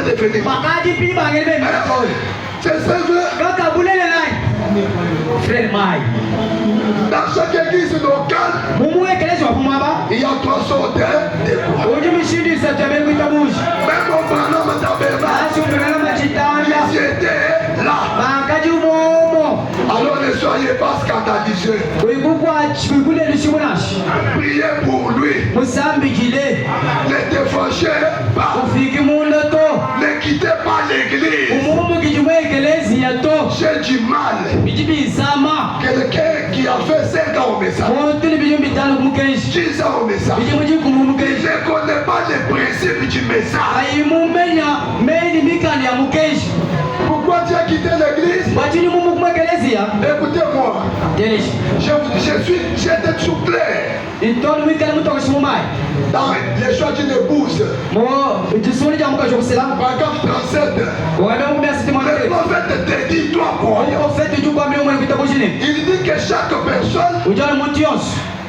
de venir. C'est vrai. Frère Mai. Dans chaque église locale, il y a 3 sortes de voix. Même au Branham Tabernacle, ils étaient là. Alors ne soyez pas scandalisés. Priez pour lui. Ne défranchez pas. Ne quittez pas l'église. J'ai du mal. Quelqu'un qui a fait 5 ans au message, 10 ans au message, il ne connaît pas les principes du message. Pourquoi tu as quitté l'église? Écoutez-moi. J'étais tout clair. Dans les choix d'une épouse, paragraphe 37, le prophète te dit, toi, il dit que chaque personne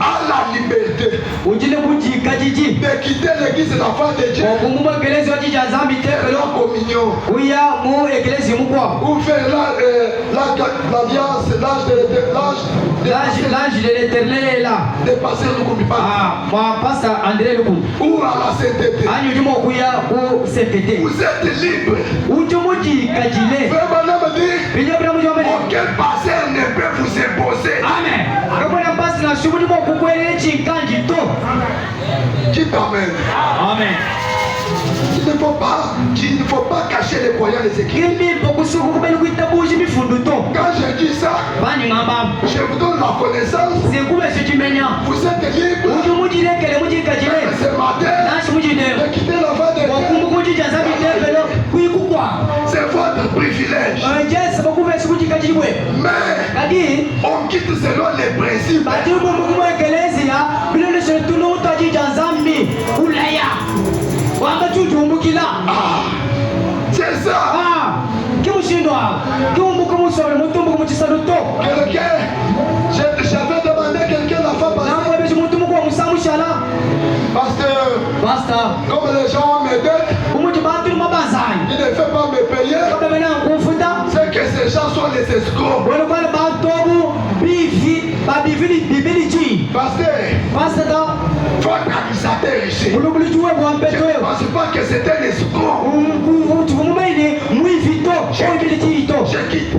a la liberté de quitter l'église de la foi de Dieu pour la communion ou faire l'alliance, l'âge de l'éternel est là de passer le ou à la sainteté. Vous êtes libre. Aucun pasteur ne peut vous imposer. Amen. Qui t'amène? Amen. Il ne faut pas cacher les croyants des églises. Quand je dis ça, je vous donne la connaissance. Vous êtes libre. Ce matin, de quitter la voie de Dieu. C'est votre privilège. Mais on quitte selon les principes. C'est ça. Quelqu'un, j'avais demandé quelqu'un la fois passée. Pasteur, comme les gens me donnent, il ne fait pas me payer. C'est que ces gens sont les escrocs. Pasteur, votre accusateur ici, je ne pense pas que c'est un escroc. Je quitte.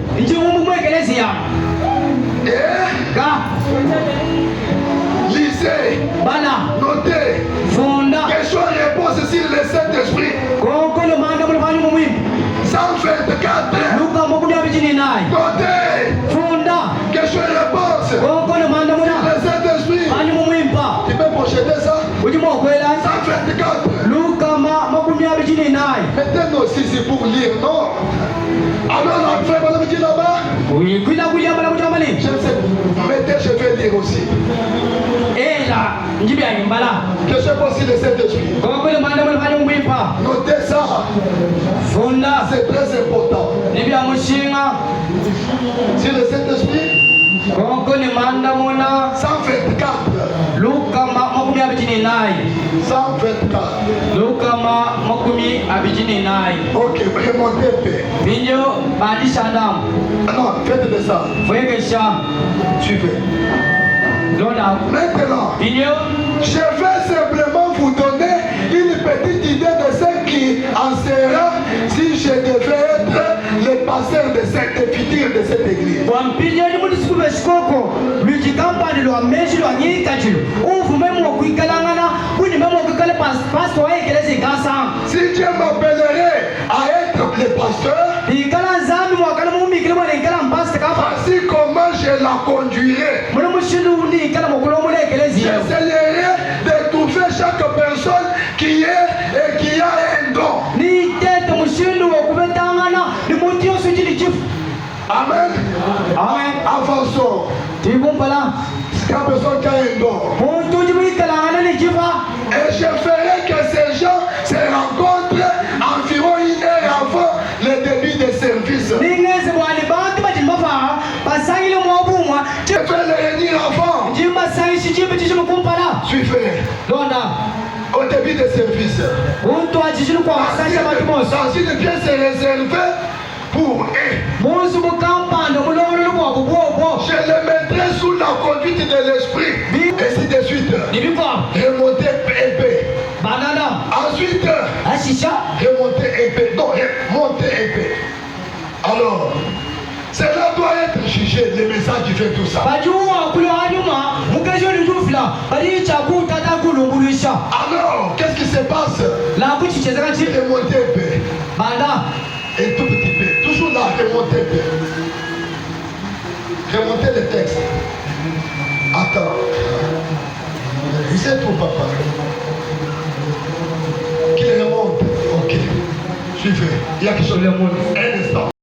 Lisez, notez, question réponse sur le Saint-Esprit. 124. Notez, question réponse sur le Saint-Esprit. Tu peux projeter ça? 124. Mettez-nous aussi c'est pour lire, non? Alors la frère, madame dit là-bas. Oui, je sais. Mettez, je vais lire aussi. Que je pense sur le Saint-Esprit. Notez ça. C'est très important. Sur le Saint-Esprit. 124. 124. Ok, remontez non, faites ça. Suivez. Maintenant, je vais simplement vous donner une petite idée de ce qui en sera si je devais être le pasteur de cette future de cette église. Si Dieu m'appellerait à être le pasteur, voici comment je la conduirai. J'essaierai de trouver chaque personne qui est et qui a un don. Amen. Amen. Avançons. Quand personne qui a un don. Et je ferai que ces gens se rencontrent environ 1 heure avant le début des services. Je vais les réunir avant. Suivez. Au début conduit des services. Dans une pièce réservée pour eux. Je les mettrai sous la conduite de l'esprit. Ainsi de suite. Remonter épée. Ensuite, remonter épée. Non, remonter épée. Alors, cela doit être jugé, le message qui fait tout ça. Alors, qu'est-ce qui se passe? Remonter épée. Et tout petit peu. Toujours là, remonter épée. Remonter le texte. Attends. C'est tout, papa. Qu'il remonte. Ok. Suivez. Il y a quelque chose. Un instant.